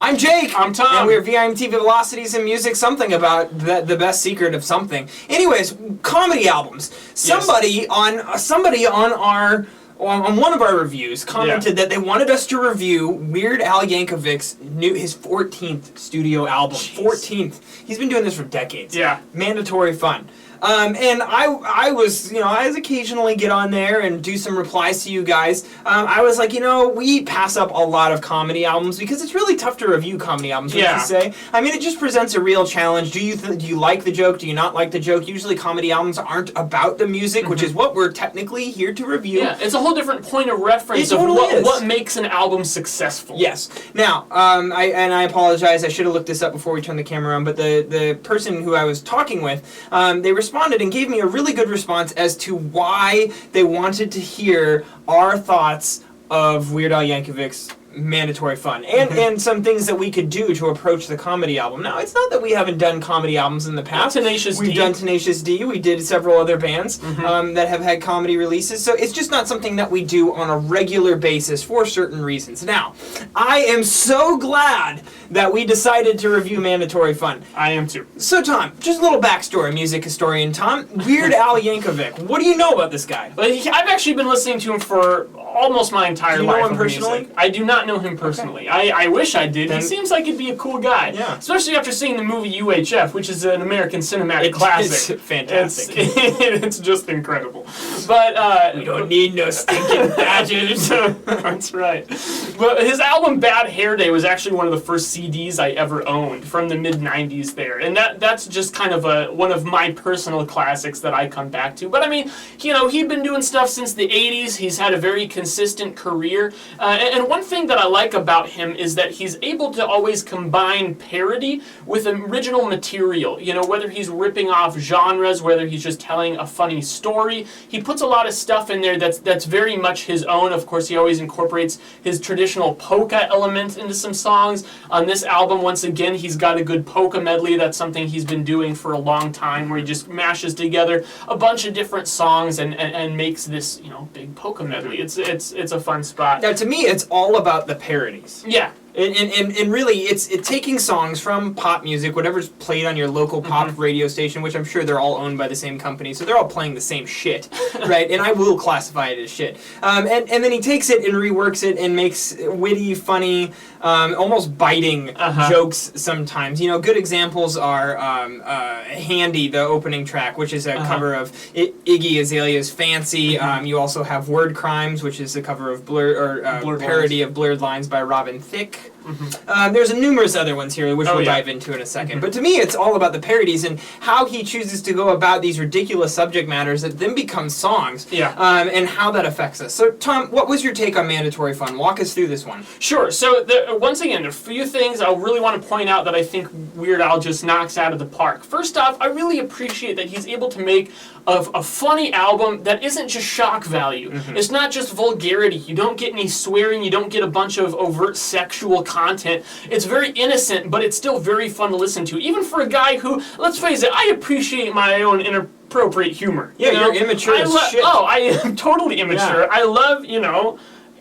I'm Jake. I'm Tom. And we're VIMT Velocities and Music, something about the best secret of something. Anyways, comedy albums. Somebody on one of our reviews commented that they wanted us to review Weird Al Yankovic's his 14th studio album. Jeez. 14th. He's been doing this for decades. Yeah. Mandatory fun. And I was, I occasionally get on there and do some replies to you guys. I was like, we pass up a lot of comedy albums because it's really tough to review comedy albums, would you say? I mean, it just presents a real challenge. Do you like the joke? Do you not like the joke? Usually comedy albums aren't about the music, which is what we're technically here to review. Yeah, it's a whole different point of reference of what makes an album successful. Yes. Now, I apologize, I should have looked this up before we turned the camera on, but the person who I was talking with, they responded and gave me a really good response as to why they wanted to hear our thoughts of Weird Al Yankovic's Mandatory Fun, and some things that we could do to approach the comedy album. Now, it's not that we haven't done comedy albums in the past. We've done Tenacious D. We did several other bands that have had comedy releases, so it's just not something that we do on a regular basis for certain reasons. Now, I am so glad that we decided to review Mandatory Fun. I am too. So, Tom, just a little backstory, music historian Tom. Weird Al Yankovic. What do you know about this guy? I've actually been listening to him for almost my entire life. Do you know him personally? Music. I do not know him personally. Okay. I wish I did. He seems like he'd be a cool guy. Yeah. Especially after seeing the movie UHF, which is an American cinematic classic. It's fantastic. It's just incredible. But we don't need no stinking badges. That's right. But his album Bad Hair Day was actually one of the first CDs I ever owned from the mid-90s there. And that's just kind of one of my personal classics that I come back to. But I mean, he'd been doing stuff since the 80s. He's had a very consistent career. And one thing that I like about him is that he's able to always combine parody with original material. Whether he's ripping off genres, whether he's just telling a funny story, he puts a lot of stuff in there that's very much his own. Of course, he always incorporates his traditional polka element into some songs. On this album, once again, he's got a good polka medley. That's something he's been doing for a long time, where he just mashes together a bunch of different songs and makes this big polka medley. It's a fun spot. Now, to me, it's all about the parodies. Yeah. And really, it's taking songs from pop music, whatever's played on your local pop radio station, which I'm sure they're all owned by the same company, so they're all playing the same shit, right? And I will classify it as shit. And then he takes it and reworks it and makes witty, funny, almost biting jokes sometimes. Good examples are Handy, the opening track, which is a cover of Iggy Azalea's Fancy. You also have Word Crimes, which is a cover of parody of Blurred Lines by Robin Thicke. There's numerous other ones here, which we'll dive into in a second. But to me, it's all about the parodies and how he chooses to go about these ridiculous subject matters that then become songs, and how that affects us. So, Tom, what was your take on Mandatory Fun? Walk us through this one. Sure. So, once again, there are a few things I really want to point out that I think Weird Al just knocks out of the park. First off, I really appreciate that he's able to make a funny album that isn't just shock value. It's not just vulgarity. You don't get any swearing. You don't get a bunch of overt sexual content. It's very innocent, but it's still very fun to listen to. Even for a guy who, let's face it, I appreciate my own inappropriate humor. Yeah, you're immature as shit. Oh, I am totally immature. Yeah. I love,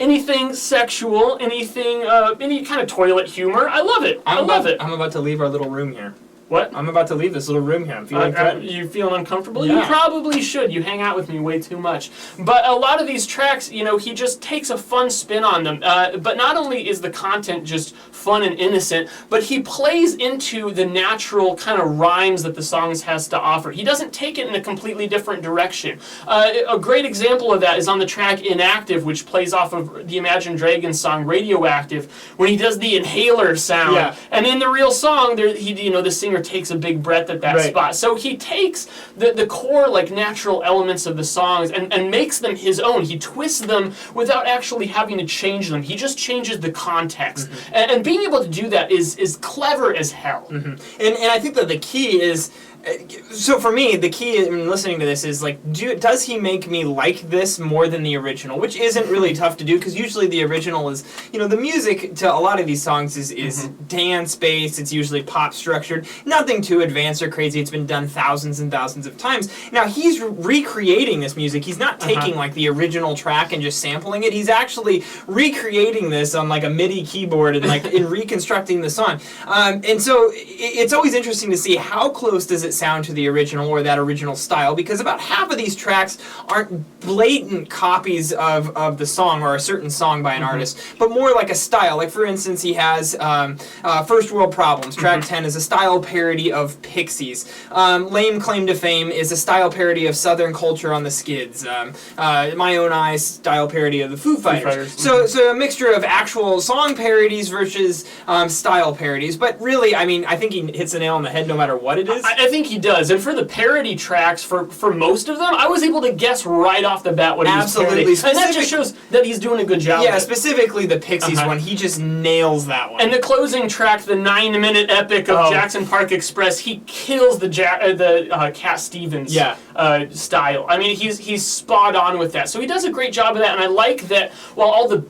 anything sexual, anything, any kind of toilet humor. I love it. I love it. I'm about to leave our little room here. What? I'm about to leave this little room here. I'm feeling threatened. You feeling uncomfortable? Yeah. You probably should. You hang out with me way too much. But a lot of these tracks, he just takes a fun spin on them. But not only is the content just fun and innocent, but he plays into the natural kind of rhymes that the songs has to offer. He doesn't take it in a completely different direction. A great example of that is on the track Inactive, which plays off of the Imagine Dragons song Radioactive, when he does the inhaler sound. Yeah. And in the real song, the singer takes a big breath at that spot. So he takes the core natural elements of the songs and makes them his own. He twists them without actually having to change them. He just changes the context. And being able to do that is clever as hell. And I think that the key is So for me, the key in listening to this is like, does he make me like this more than the original? Which isn't really tough to do because usually the original is, the music to a lot of these songs is dance-based. It's usually pop structured. Nothing too advanced or crazy. It's been done thousands and thousands of times. Now he's recreating this music. He's not taking like the original track and just sampling it. He's actually recreating this on like a MIDI keyboard and like in reconstructing the song. And so it's always interesting to see how close does it sound to the original or that original style, because about half of these tracks aren't blatant copies of the song or a certain song by an artist, but more like a style. Like for instance, he has First World Problems, track 10 is a style parody of Pixies. Lame Claim to Fame is a style parody of Southern Culture on the Skids. My Own Eyes, style parody of the Foo Fighters. So a mixture of actual song parodies versus style parodies, but really, I mean, I think he hits the nail on the head no matter what it is. I think he does, and for the parody tracks, for most of them, I was able to guess right off the bat what he was parodying. And that just shows that he's doing a good job. Yeah, specifically the Pixies one, he just nails that one. And the closing track, the 9-minute epic of Jackson Park Express, he kills the Cat Stevens style. I mean, he's spot on with that. So he does a great job of that, and I like that while all the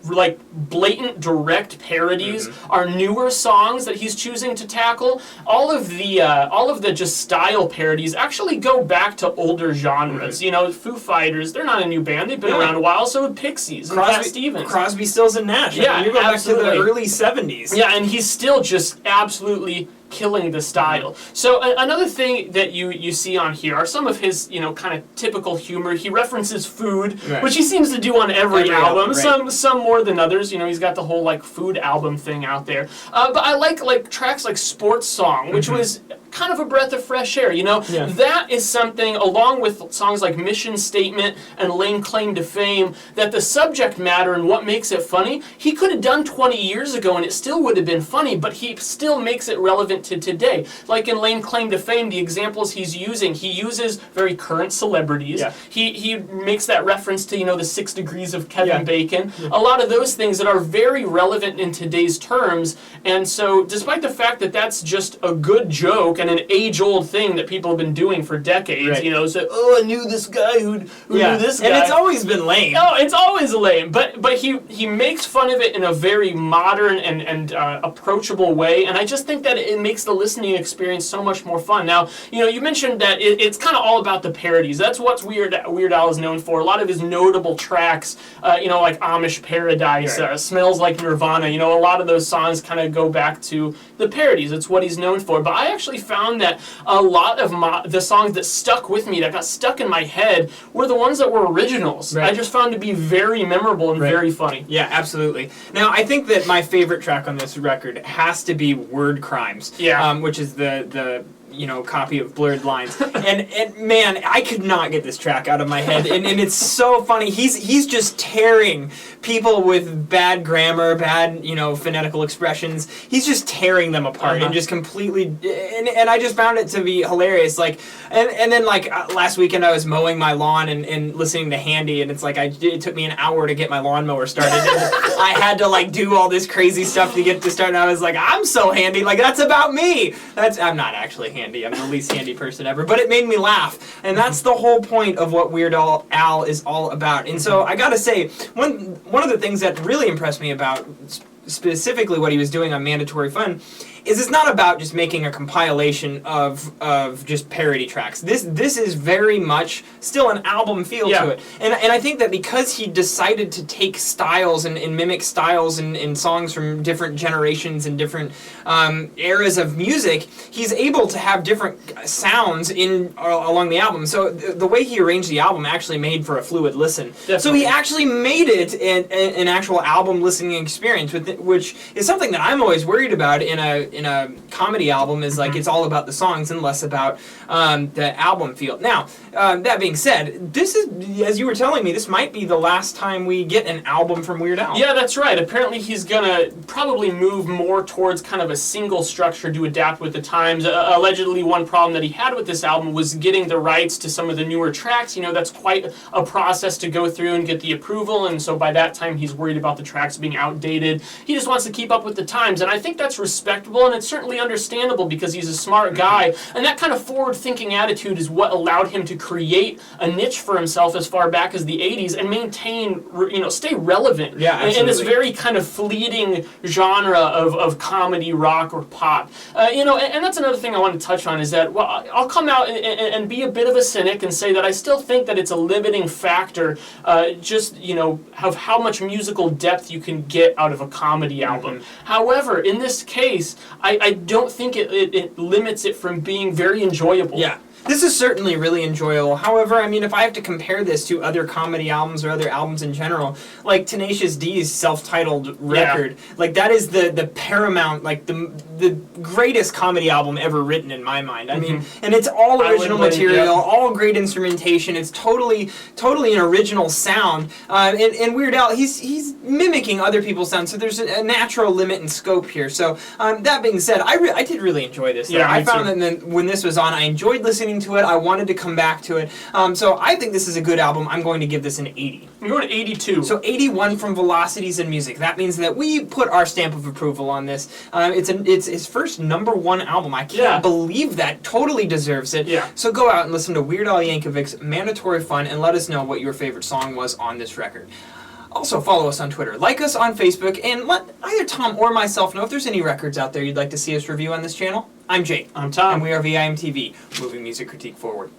like blatant direct parodies are newer songs that he's choosing to tackle, all of the just style parodies actually go back to older genres. Foo Fighters, they're not a new band, they've been around a while, so have Pixies and Cat Stevens. Crosby, Stills, and Nash. Yeah, you go back to the early 70s. Yeah, and he's still just absolutely killing the style. So another thing that you see on here are some of his kind of typical humor. He references food, which he seems to do on every album. Some more than others. He's got the whole like food album thing out there. But I like tracks like Sports Song, which was kind of a breath of fresh air. That is something, along with songs like Mission Statement and Lame Claim to Fame, that the subject matter and what makes it funny, he could have done 20 years ago and it still would have been funny, but he still makes it relevant to today. Like in Lame Claim to Fame, the examples he uses very current celebrities. He makes that reference to the 6 Degrees of Kevin Bacon. A lot of those things that are very relevant in today's terms. And so despite the fact that that's just a good joke and an age-old thing that people have been doing for decades, I knew this guy who knew this guy. And it's always been lame. Oh, it's always lame. But he makes fun of it in a very modern and approachable way, and I just think that it makes the listening experience so much more fun. Now, you mentioned that it's kind of all about the parodies. That's what Weird Al is known for. A lot of his notable tracks, like Amish Paradise, Smells Like Nirvana, a lot of those songs kind of go back to the parodies. It's what he's known for. But I actually found that a lot of the songs that stuck with me, that got stuck in my head, were the ones that were originals. I just found to be very memorable and very funny. Yeah, absolutely. Now, I think that my favorite track on this record has to be Word Crimes, which is the copy of Blurred Lines. and man, I could not get this track out of my head. And it's so funny. He's just tearing people with bad grammar, bad, phonetical expressions. He's just tearing them apart and just completely, and I just found it to be hilarious. Like, and then like last weekend I was mowing my lawn and listening to Handy, and it's like it took me an hour to get my lawnmower started. And I had to like do all this crazy stuff to get to start, and I was like, I'm so handy. Like, that's about me. I'm not actually handy. I'm the least handy person ever, but it made me laugh, and that's the whole point of what Weird Al is all about. And so I gotta say, one of the things that really impressed me about specifically what he was doing on Mandatory Fun is it's not about just making a compilation of just parody tracks. This is very much still an album feel to it. And I think that because he decided to take styles and mimic styles and songs from different generations and different eras of music, he's able to have different sounds along the album. So the way he arranged the album actually made for a fluid listen. Definitely. So he actually made it an actual album listening experience, which is something that I'm always worried about in a comedy album, is like it's all about the songs and less about the album feel. Now, that being said, this is, as you were telling me, this might be the last time we get an album from Weird Al. Yeah, that's right. Apparently he's gonna probably move more towards kind of a single structure to adapt with the times. Allegedly, one problem that he had with this album was getting the rights to some of the newer tracks. That's quite a process to go through and get the approval, and so by that time he's worried about the tracks being outdated. He just wants to keep up with the times, and I think that's respectable. and it's certainly understandable because he's a smart guy. And that kind of forward-thinking attitude is what allowed him to create a niche for himself as far back as the 80s and maintain, stay relevant in this very kind of fleeting genre of comedy, rock, or pop. And that's another thing I want to touch on is that, well, I'll come out and be a bit of a cynic and say that I still think that it's a limiting factor, of how much musical depth you can get out of a comedy album. However, in this case, I don't think it limits it from being very enjoyable. Yeah. This is certainly really enjoyable. However, I mean, if I have to compare this to other comedy albums or other albums in general, like Tenacious D's self-titled record, like that is the paramount, like the greatest comedy album ever written in my mind. I mean, and it's all original material, all great instrumentation. It's totally an original sound. And Weird Al, he's mimicking other people's sounds, so there's a natural limit and scope here. So that being said, I did really enjoy this. Yeah, I found that when this was on, I enjoyed listening to it. I wanted to come back to it. So I think this is a good album. I'm going to give this an 80. I'm going to 82. So 81 from Velocities and Music. That means that we put our stamp of approval on this. It's his first #1 album. I can't believe that. Totally deserves it. Yeah. So go out and listen to Weird Al Yankovic's Mandatory Fun and let us know what your favorite song was on this record. Also, follow us on Twitter, like us on Facebook, and let either Tom or myself know if there's any records out there you'd like to see us review on this channel. I'm Jake. I'm Tom. And we are VIMTV, moving music critique forward.